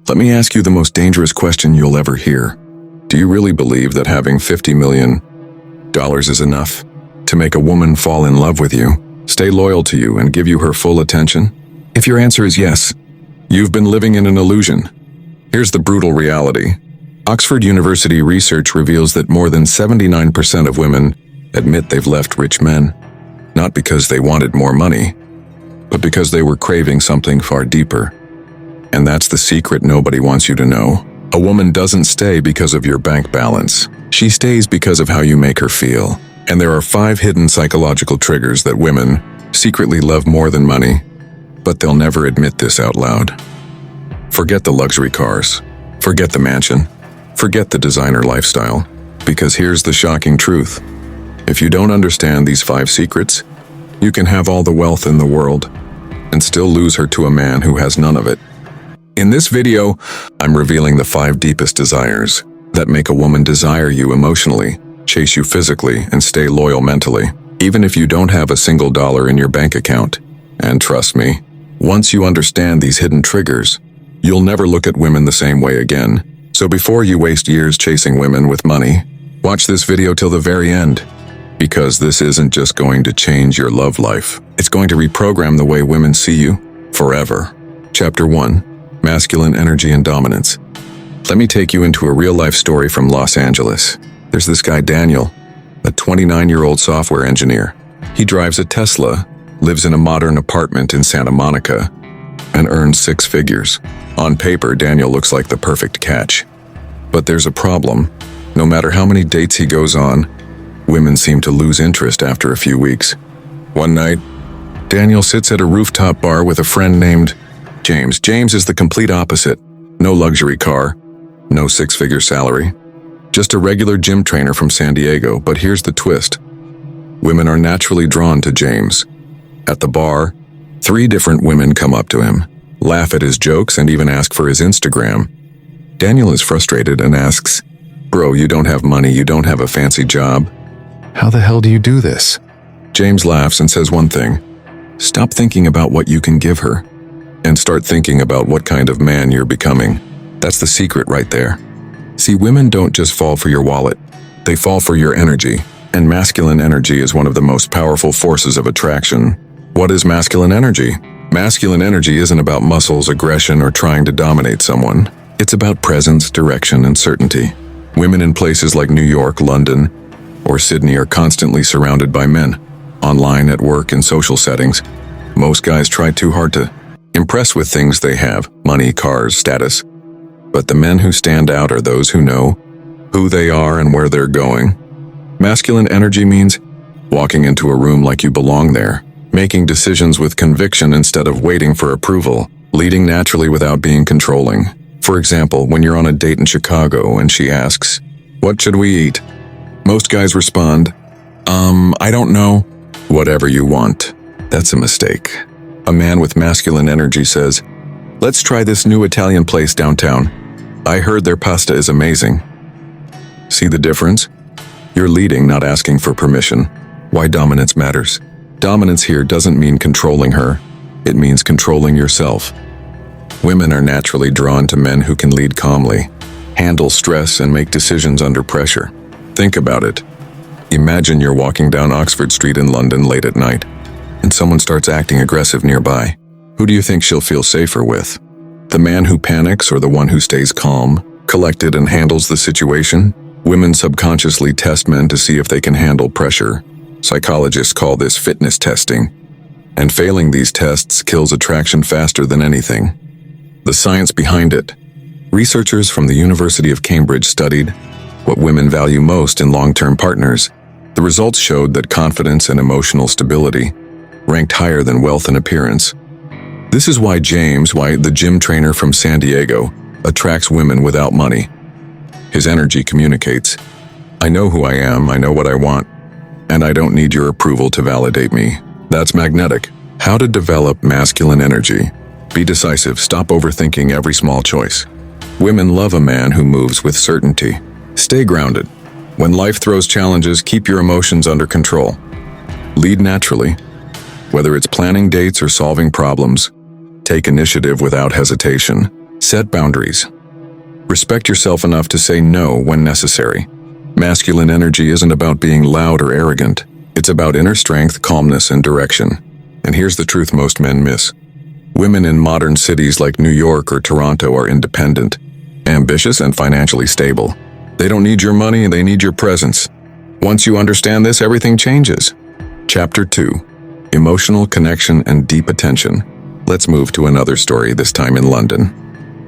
Let me ask you the most dangerous question you'll ever hear. Do you really believe that having $50 million is enough to make a woman fall in love with you, stay loyal to you, and give you her full attention? If your answer is yes, you've been living in an illusion. Here's the brutal reality. Oxford University research reveals that more than 79% of women admit they've left rich men, not because they wanted more money, but because they were craving something far deeper. And that's the secret nobody wants you to know. A woman doesn't stay because of your bank balance. She stays because of how you make her feel. And there are 5 hidden psychological triggers that women secretly love more than money, but they'll never admit this out loud. Forget the luxury cars. Forget the mansion. Forget the designer lifestyle. Because here's the shocking truth. If you don't understand these 5 secrets, you can have all the wealth in the world and still lose her to a man who has none of it. In this video, I'm revealing the 5 deepest desires that make a woman desire you emotionally, chase you physically, and stay loyal mentally, even if you don't have a single dollar in your bank account. And trust me, once you understand these hidden triggers, you'll never look at women the same way again. So before you waste years chasing women with money, watch this video till the very end. Because this isn't just going to change your love life. It's going to reprogram the way women see you forever. Chapter 1. Masculine Energy and Dominance. Let me take you into a real-life story from Los Angeles. There's this guy Daniel, a 29-year-old software engineer. He drives a Tesla, lives in a modern apartment in Santa Monica, and earns 6 figures. On paper, Daniel looks like the perfect catch. But there's a problem. No matter how many dates he goes on, women seem to lose interest after a few weeks. One night, Daniel sits at a rooftop bar with a friend named James. James is the complete opposite. No luxury car, no 6-figure salary. Just a regular gym trainer from San Diego, but here's the twist. Women are naturally drawn to James. At the bar, 3 different women come up to him, laugh at his jokes, and even ask for his Instagram. Daniel is frustrated and asks, "Bro, you don't have money, you don't have a fancy job. How the hell do you do this?" James laughs and says one thing. Stop thinking about what you can give her, and start thinking about what kind of man you're becoming. That's the secret right there. See, women don't just fall for your wallet. They fall for your energy. And masculine energy is one of the most powerful forces of attraction. What is masculine energy? Masculine energy isn't about muscles, aggression, or trying to dominate someone. It's about presence, direction, and certainty. Women in places like New York, London, or Sydney are constantly surrounded by men. Online, at work, in social settings. Most guys try too hard to impress with things they have, money, cars, status. But the men who stand out are those who know who they are and where they're going. Masculine energy means walking into a room like you belong there, making decisions with conviction instead of waiting for approval, leading naturally without being controlling. For example, when you're on a date in Chicago and she asks, "What should we eat?" Most guys respond, I don't know. Whatever you want. That's a mistake. A man with masculine energy says, "Let's try this new Italian place downtown. I heard their pasta is amazing." See the difference? You're leading, not asking for permission. Why dominance matters. Dominance here doesn't mean controlling her. It means controlling yourself. Women are naturally drawn to men who can lead calmly, handle stress, and make decisions under pressure. Think about it. Imagine you're walking down Oxford Street in London late at night, and someone starts acting aggressive nearby. Who do you think she'll feel safer with? The man who panics or the one who stays calm, collected, and handles the situation? Women subconsciously test men to see if they can handle pressure. Psychologists call this fitness testing. And failing these tests kills attraction faster than anything. The science behind it. Researchers from the University of Cambridge studied what women value most in long-term partners. The results showed that confidence and emotional stability ranked higher than wealth and appearance. This is why James, the gym trainer from San Diego, attracts women without money. His energy communicates, "I know who I am, I know what I want, and I don't need your approval to validate me." That's magnetic. How to develop masculine energy. Be decisive, stop overthinking every small choice. Women love a man who moves with certainty. Stay grounded. When life throws challenges, keep your emotions under control. Lead naturally. Whether it's planning dates or solving problems, take initiative without hesitation. Set boundaries. Respect yourself enough to say no when necessary. Masculine energy isn't about being loud or arrogant. It's about inner strength, calmness, and direction. And here's the truth most men miss. Women in modern cities like New York or Toronto are independent, ambitious, and financially stable. They don't need your money, they need your presence. Once you understand this, everything changes. Chapter 2. Emotional connection and deep attention. Let's move to another story, this time in London.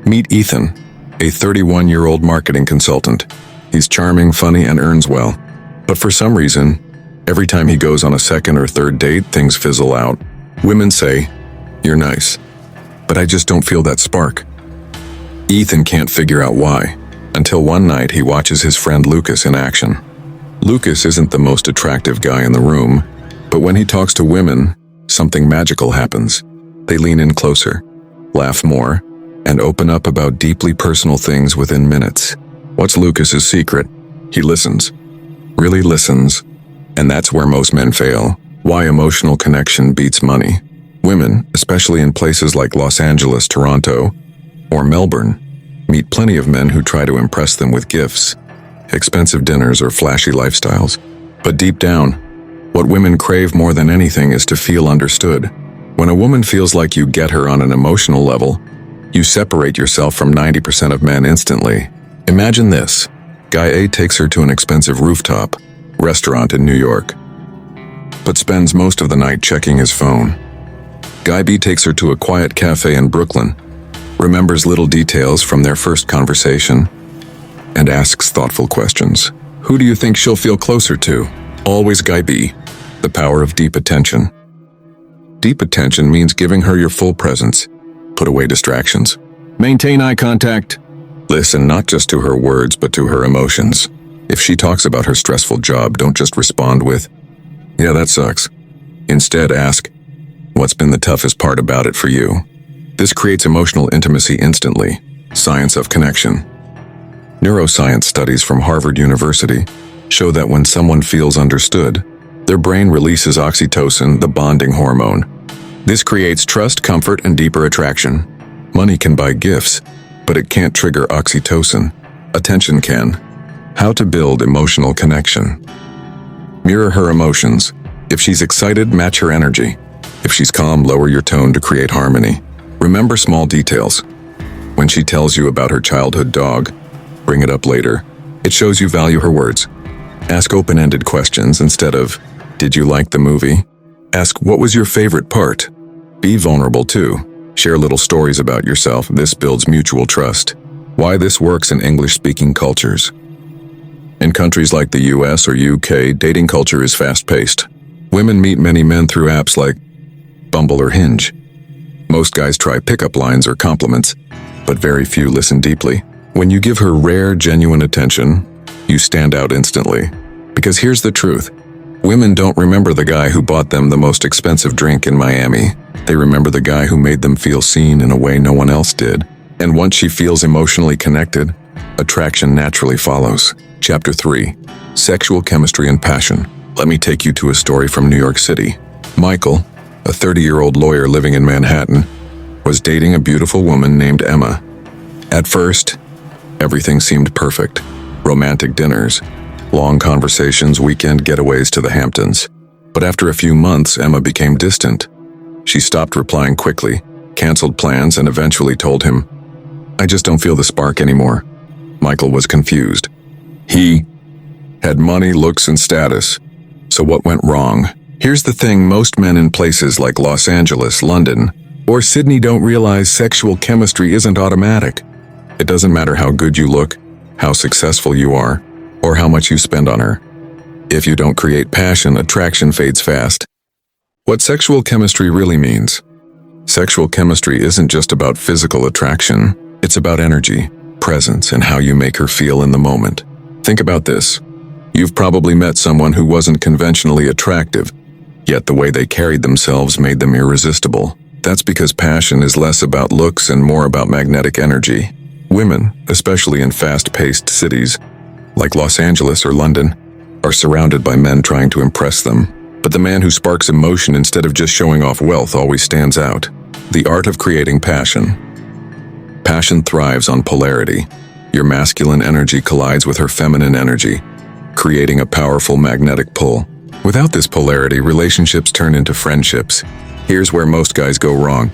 Meet Ethan, a 31-year-old marketing consultant. He's charming, funny, and earns well. But for some reason, every time he goes on a second or third date, things fizzle out. Women say, "You're nice, but I just don't feel that spark." Ethan can't figure out why, until one night he watches his friend Lucas in action. Lucas isn't the most attractive guy in the room, but when he talks to women, something magical happens. They lean in closer, laugh more, and open up about deeply personal things within minutes. What's Lucas's secret? He listens. Really listens. And that's where most men fail. Why emotional connection beats money. Women, especially in places like Los Angeles, Toronto, or Melbourne, meet plenty of men who try to impress them with gifts, expensive dinners, or flashy lifestyles. But deep down, what women crave more than anything is to feel understood. When a woman feels like you get her on an emotional level, you separate yourself from 90% of men instantly. Imagine this. Guy A takes her to an expensive rooftop restaurant in New York, but spends most of the night checking his phone. Guy B takes her to a quiet cafe in Brooklyn, remembers little details from their first conversation, and asks thoughtful questions. Who do you think she'll feel closer to? Always Guy B. The power of deep attention. Deep attention means giving her your full presence. Put away distractions. Maintain eye contact. Listen not just to her words, but to her emotions. If she talks about her stressful job, don't just respond with, "Yeah, that sucks." Instead, ask, "What's been the toughest part about it for you?" This creates emotional intimacy instantly. Science of connection. Neuroscience studies from Harvard University show that when someone feels understood, their brain releases oxytocin, the bonding hormone. This creates trust, comfort, and deeper attraction. Money can buy gifts, but it can't trigger oxytocin. Attention can. How to build emotional connection. Mirror her emotions. If she's excited, match her energy. If she's calm, lower your tone to create harmony. Remember small details. When she tells you about her childhood dog, bring it up later. It shows you value her words. Ask open-ended questions instead of, "Did you like the movie?" Ask, "What was your favorite part?" Be vulnerable too. Share little stories about yourself. This builds mutual trust. Why this works in English-speaking cultures. In countries like the US or UK, dating culture is fast-paced. Women meet many men through apps like Bumble or Hinge. Most guys try pickup lines or compliments, but very few listen deeply. When you give her rare, genuine attention, you stand out instantly. Because here's the truth. Women don't remember the guy who bought them the most expensive drink in Miami. They remember the guy who made them feel seen in a way no one else did. And once she feels emotionally connected, attraction naturally follows. Chapter 3. Sexual chemistry and passion. Let me take you to a story from New York City. Michael, a 30-year-old lawyer living in Manhattan, was dating a beautiful woman named Emma. At first, everything seemed perfect. Romantic dinners, long conversations, weekend getaways to the Hamptons. But after a few months, Emma became distant. She stopped replying quickly, canceled plans, and eventually told him, "I just don't feel the spark anymore." Michael was confused. He had money, looks, and status. So what went wrong? Here's the thing, most men in places like Los Angeles, London, or Sydney don't realize sexual chemistry isn't automatic. It doesn't matter how good you look, how successful you are, or how much you spend on her. If you don't create passion, attraction fades fast. What sexual chemistry really means. Sexual chemistry isn't just about physical attraction. It's about energy, presence, and how you make her feel in the moment. Think about this. You've probably met someone who wasn't conventionally attractive, yet the way they carried themselves made them irresistible. That's because passion is less about looks and more about magnetic energy. Women, especially in fast-paced cities, like Los Angeles or London, are surrounded by men trying to impress them. But the man who sparks emotion instead of just showing off wealth always stands out. The art of creating passion. Passion thrives on polarity. Your masculine energy collides with her feminine energy, creating a powerful magnetic pull. Without this polarity, relationships turn into friendships. Here's where most guys go wrong.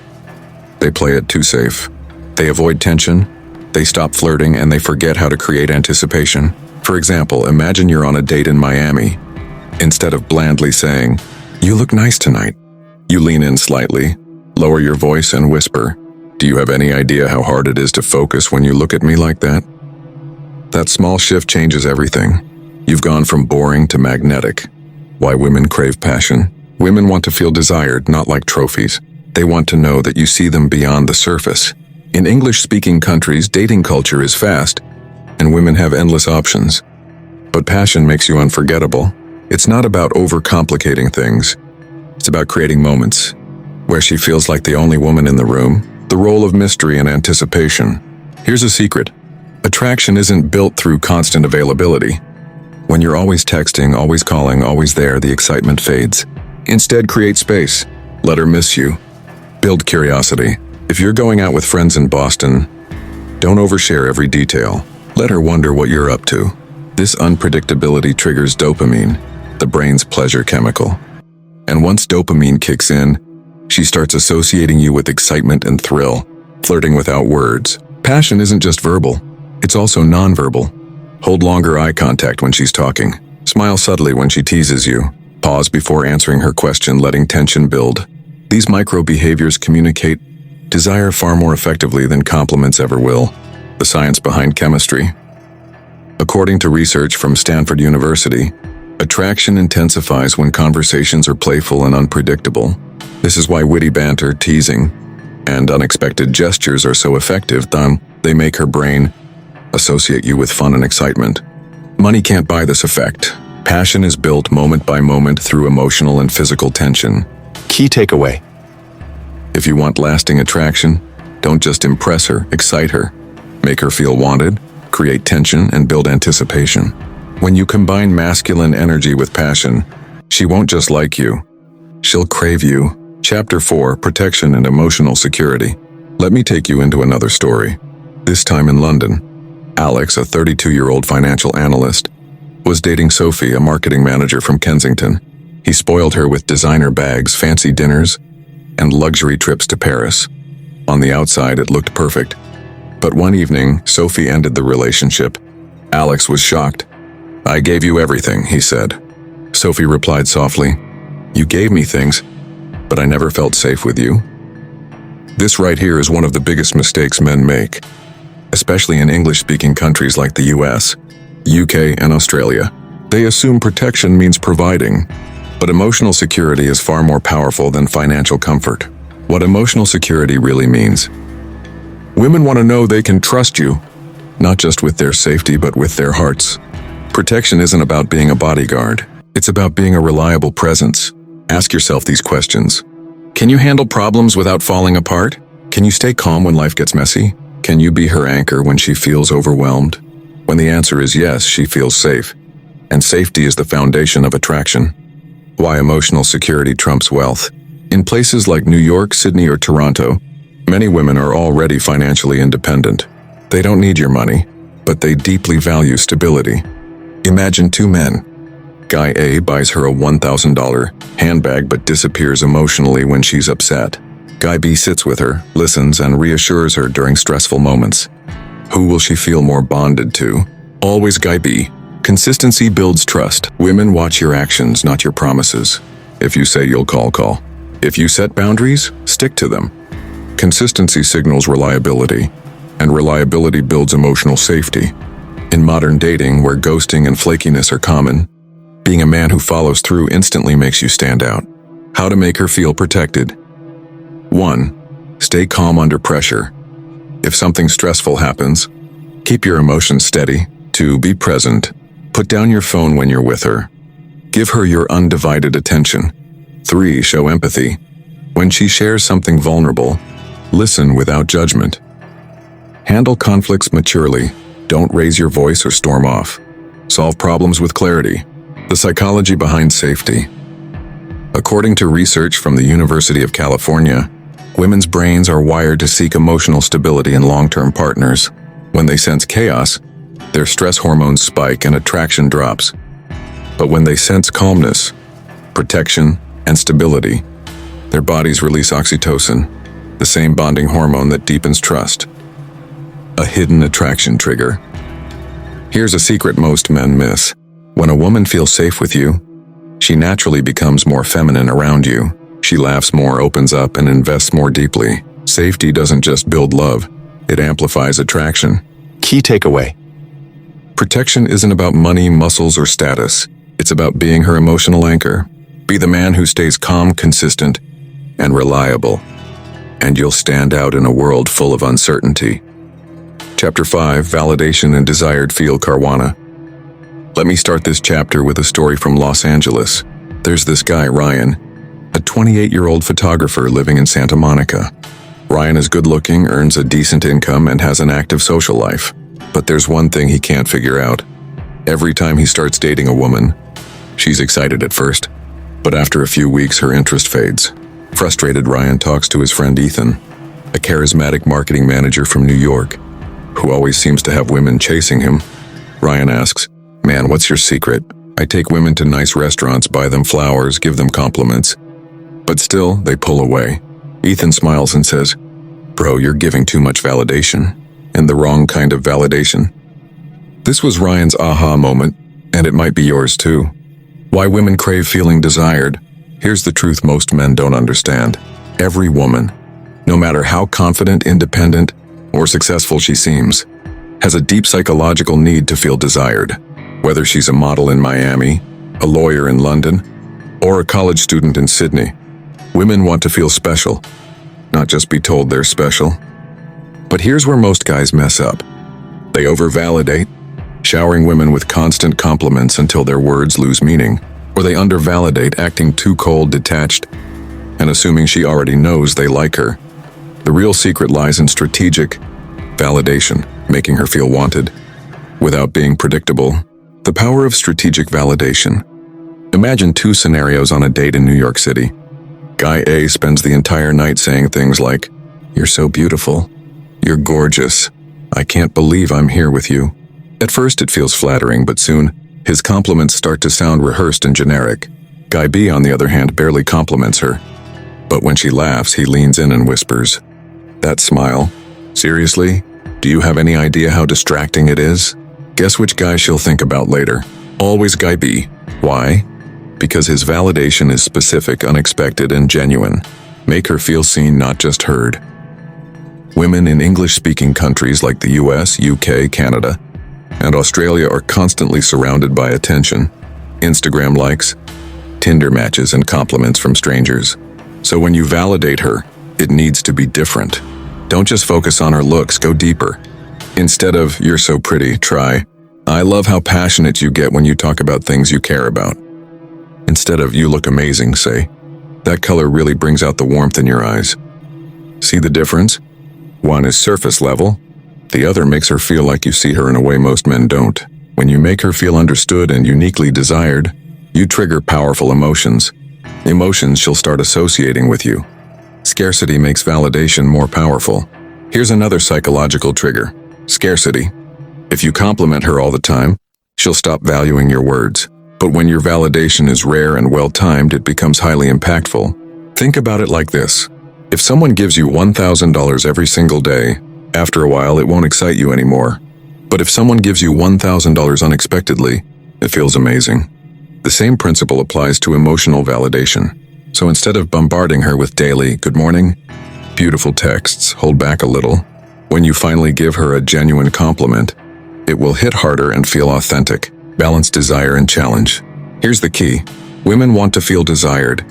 They play it too safe. They avoid tension, they stop flirting, and they forget how to create anticipation. For example, imagine you're on a date in Miami. Instead of blandly saying, "You look nice tonight," you lean in slightly, lower your voice, and whisper, "Do you have any idea how hard it is to focus when you look at me like that?" That small shift changes everything. You've gone from boring to magnetic. Why women crave passion? Women want to feel desired, not like trophies. They want to know that you see them beyond the surface. In English-speaking countries, dating culture is fast, and women have endless options. But passion makes you unforgettable. It's not about overcomplicating things. It's about creating moments where she feels like the only woman in the room, the role of mystery and anticipation. Here's a secret. Attraction isn't built through constant availability. When you're always texting, always calling, always there, the excitement fades. Instead, create space. Let her miss you. Build curiosity. If you're going out with friends in Boston, don't overshare every detail. Let her wonder what you're up to. This unpredictability triggers dopamine, the brain's pleasure chemical. And once dopamine kicks in, she starts associating you with excitement and thrill, flirting without words. Passion isn't just verbal, it's also nonverbal. Hold longer eye contact when she's talking. Smile subtly when she teases you. Pause before answering her question, letting tension build. These micro behaviors communicate desire far more effectively than compliments ever will. The science behind chemistry. According to research from Stanford University, attraction intensifies when conversations are playful and unpredictable. This is why witty banter, teasing, and unexpected gestures are so effective. They make her brain associate you with fun and excitement. Money can't buy this effect. Passion is built moment by moment through emotional and physical tension. Key takeaway. If you want lasting attraction, don't just impress her, excite her. Make her feel wanted, create tension, and build anticipation. When you combine masculine energy with passion, she won't just like you, she'll crave you. Chapter 4, Protection and Emotional Security. Let me take you into another story. This time in London. Alex, a 32-year-old financial analyst, was dating Sophie, a marketing manager from Kensington. He spoiled her with designer bags, fancy dinners, and luxury trips to Paris. On the outside, it looked perfect. But one evening, Sophie ended the relationship. Alex was shocked. "I gave you everything," he said. Sophie replied softly, "You gave me things, but I never felt safe with you." This right here is one of the biggest mistakes men make, especially in English-speaking countries like the US, UK, and Australia. They assume protection means providing, but emotional security is far more powerful than financial comfort. What emotional security really means. Women want to know they can trust you, not just with their safety, but with their hearts. Protection isn't about being a bodyguard. It's about being a reliable presence. Ask yourself these questions. Can you handle problems without falling apart? Can you stay calm when life gets messy? Can you be her anchor when she feels overwhelmed? When the answer is yes, she feels safe. And safety is the foundation of attraction. Why emotional security trumps wealth. In places like New York, Sydney, or Toronto, many women are already financially independent. They don't need your money, but they deeply value stability. Imagine two men. Guy A buys her a $1,000 handbag but disappears emotionally when she's upset. Guy B sits with her, listens, and reassures her during stressful moments. Who will she feel more bonded to? Always Guy B. Consistency builds trust. Women watch your actions, not your promises. If you say you'll call, call. If you set boundaries, stick to them. Consistency signals reliability, and reliability builds emotional safety. In modern dating, where ghosting and flakiness are common, being a man who follows through instantly makes you stand out. How to make her feel protected. 1. Stay calm under pressure. If something stressful happens, keep your emotions steady. 2. Be present. Put down your phone when you're with her. Give her your undivided attention. 3. Show empathy. When she shares something vulnerable, listen without judgment. Handle conflicts maturely. Don't raise your voice or storm off. Solve problems with clarity. The psychology behind safety. According to research from the University of California, Women's brains are wired to seek emotional stability in long-term partners. When they sense chaos, their stress hormones spike and attraction drops. But when they sense calmness, protection, and stability, their bodies release oxytocin, the same bonding hormone that deepens trust. A hidden attraction trigger. Here's a secret most men miss. When a woman feels safe with you, she naturally becomes more feminine around you. She laughs more, opens up, and invests more deeply. Safety doesn't just build love, it amplifies attraction. Key takeaway. Protection isn't about money, muscles, or status. It's about being her emotional anchor. Be the man who stays calm, consistent, and reliable, and you'll stand out in a world full of uncertainty. Chapter 5, Validation and Desired Feel Caruana. Let me start this chapter with a story from Los Angeles. There's this guy, Ryan, a 28-year-old photographer living in Santa Monica. Ryan is good-looking, earns a decent income, and has an active social life. But there's one thing he can't figure out. Every time he starts dating a woman, she's excited at first, but after a few weeks her interest fades. Frustrated, Ryan talks to his friend Ethan, a charismatic marketing manager from New York, who always seems to have women chasing him. Ryan asks, "Man, what's your secret? I take women to nice restaurants, buy them flowers, give them compliments. But still, they pull away." Ethan smiles and says, "Bro, you're giving too much validation, and the wrong kind of validation." This was Ryan's aha moment, and it might be yours too. Why women crave feeling desired. Here's the truth most men don't understand. Every woman, no matter how confident, independent, or successful she seems, has a deep psychological need to feel desired. Whether she's a model in Miami, a lawyer in London, or a college student in Sydney, women want to feel special, not just be told they're special. But here's where most guys mess up. They overvalidate, showering women with constant compliments until their words lose meaning, or they undervalidate, acting too cold, detached, and assuming she already knows they like her. The real secret lies in strategic validation, making her feel wanted, without being predictable. The power of strategic validation. Imagine two scenarios on a date in New York City. Guy A spends the entire night saying things like, "You're so beautiful. You're gorgeous. I can't believe I'm here with you." At first it feels flattering, but soon, his compliments start to sound rehearsed and generic. Guy B, on the other hand, barely compliments her. But when she laughs, he leans in and whispers, "That smile. Seriously? Do you have any idea how distracting it is?" Guess which guy she'll think about later? Always Guy B. Why? Because his validation is specific, unexpected, and genuine. Make her feel seen, not just heard. Women in English-speaking countries like the US, UK, Canada, and Australia are constantly surrounded by attention, Instagram likes, Tinder matches, and compliments from strangers. So when you validate her, it needs to be different. Don't just focus on her looks, go deeper. Instead of, "You're so pretty," try, "I love how passionate you get when you talk about things you care about." Instead of, "You look amazing," say, "That color really brings out the warmth in your eyes." See the difference? One is surface level. The other makes her feel like you see her in a way most men don't. When you make her feel understood and uniquely desired, you trigger powerful emotions. Emotions she'll start associating with you. Scarcity makes validation more powerful. Here's another psychological trigger. Scarcity. If you compliment her all the time, she'll stop valuing your words. But when your validation is rare and well-timed, it becomes highly impactful. Think about it like this. If someone gives you $1,000 every single day, after a while it won't excite you anymore. But if someone gives you $1,000 unexpectedly, it feels amazing. The same principle applies to emotional validation. So instead of bombarding her with daily, "Good morning," beautiful texts, hold back a little. When you finally give her a genuine compliment, it will hit harder and feel authentic. Balance desire and challenge. Here's the key. Women want to feel desired,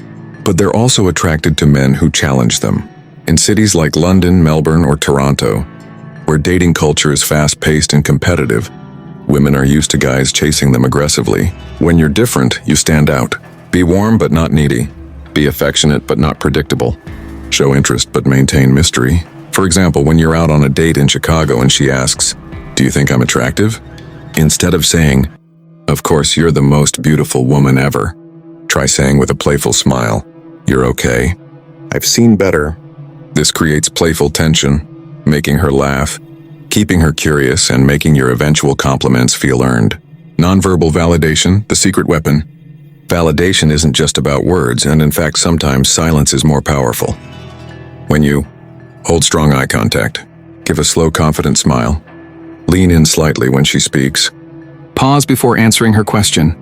but they're also attracted to men who challenge them. In cities like London, Melbourne, or Toronto, where dating culture is fast-paced and competitive, women are used to guys chasing them aggressively. When you're different, you stand out. Be warm but not needy. Be affectionate but not predictable. Show interest but maintain mystery. For example, when you're out on a date in Chicago and she asks, "Do you think I'm attractive?" Instead of saying, "Of course, you're the most beautiful woman ever," try saying with a playful smile, "You're okay. I've seen better." This creates playful tension, making her laugh, keeping her curious, and making your eventual compliments feel earned. Nonverbal validation, the secret weapon. Validation isn't just about words, and in fact, sometimes silence is more powerful. When you hold strong eye contact, give a slow, confident smile, lean in slightly when she speaks, pause before answering her question.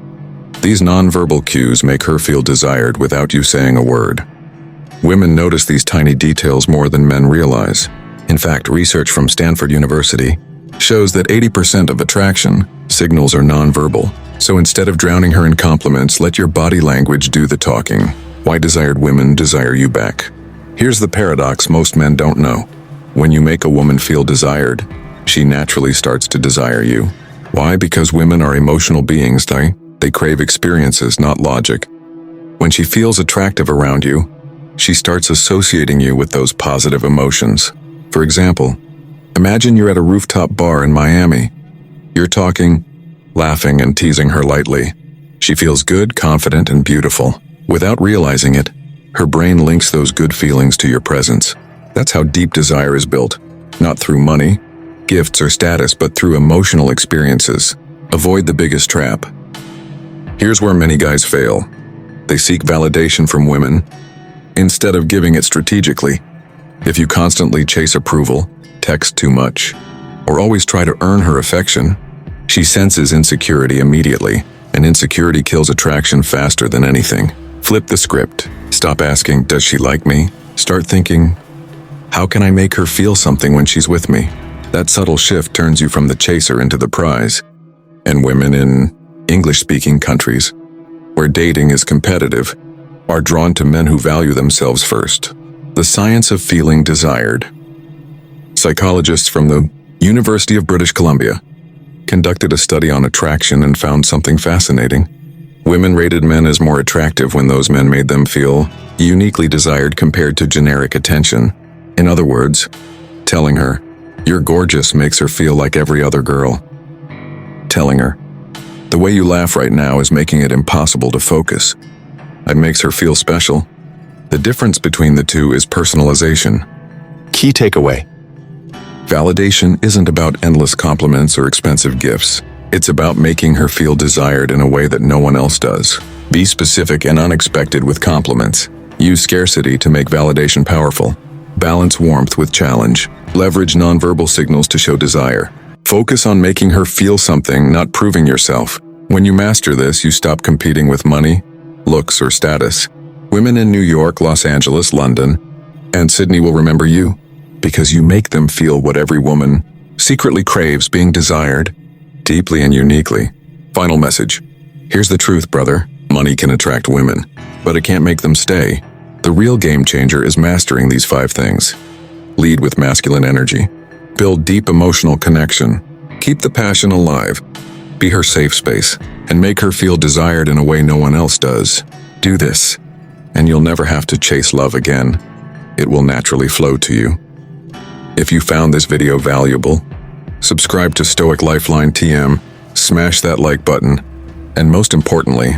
These nonverbal cues make her feel desired without you saying a word. Women notice these tiny details more than men realize. In fact, research from Stanford University shows that 80% of attraction signals are nonverbal. So instead of drowning her in compliments, let your body language do the talking. Why desired women desire you back? Here's the paradox most men don't know. When you make a woman feel desired, she naturally starts to desire you. Why? Because women are emotional beings. They crave experiences, not logic. When she feels attractive around you, she starts associating you with those positive emotions. For example, imagine you're at a rooftop bar in Miami. You're talking, laughing, and teasing her lightly. She feels good, confident, and beautiful. Without realizing it, her brain links those good feelings to your presence. That's how deep desire is built. Not through money, gifts, or status, but through emotional experiences. Avoid the biggest trap. Here's where many guys fail. They seek validation from women instead of giving it strategically. If you constantly chase approval, text too much, or always try to earn her affection, she senses insecurity immediately, and insecurity kills attraction faster than anything. Flip the script. Stop asking, does she like me? Start thinking, how can I make her feel something when she's with me? That subtle shift turns you from the chaser into the prize. And women in English-speaking countries, where dating is competitive, are drawn to men who value themselves first. The science of feeling desired. Psychologists from the University of British Columbia conducted a study on attraction and found something fascinating. Women rated men as more attractive when those men made them feel uniquely desired compared to generic attention. In other words, telling her, "You're gorgeous," makes her feel like every other girl. Telling her, "The way you laugh right now is making it impossible to focus," it makes her feel special. The difference between the two is personalization. Key takeaway. Validation isn't about endless compliments or expensive gifts. It's about making her feel desired in a way that no one else does. Be specific and unexpected with compliments. Use scarcity to make validation powerful. Balance warmth with challenge. Leverage nonverbal signals to show desire. Focus on making her feel something, not proving yourself. When you master this, you stop competing with money, looks, or status. Women in New York, Los Angeles, London, and Sydney will remember you because you make them feel what every woman secretly craves, being desired, deeply and uniquely. Final message. Here's the truth, brother. Money can attract women, but it can't make them stay. The real game changer is mastering these 5 things. Lead with masculine energy. Build deep emotional connection. Keep the passion alive. Be her safe space, and make her feel desired in a way no one else does. Do this, and you'll never have to chase love again. It will naturally flow to you. If you found this video valuable, subscribe to Stoic Lifeline TM, smash that like button, and most importantly,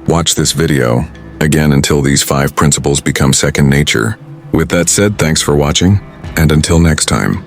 watch this video again until these 5 principles become second nature. With that said, thanks for watching, and until next time.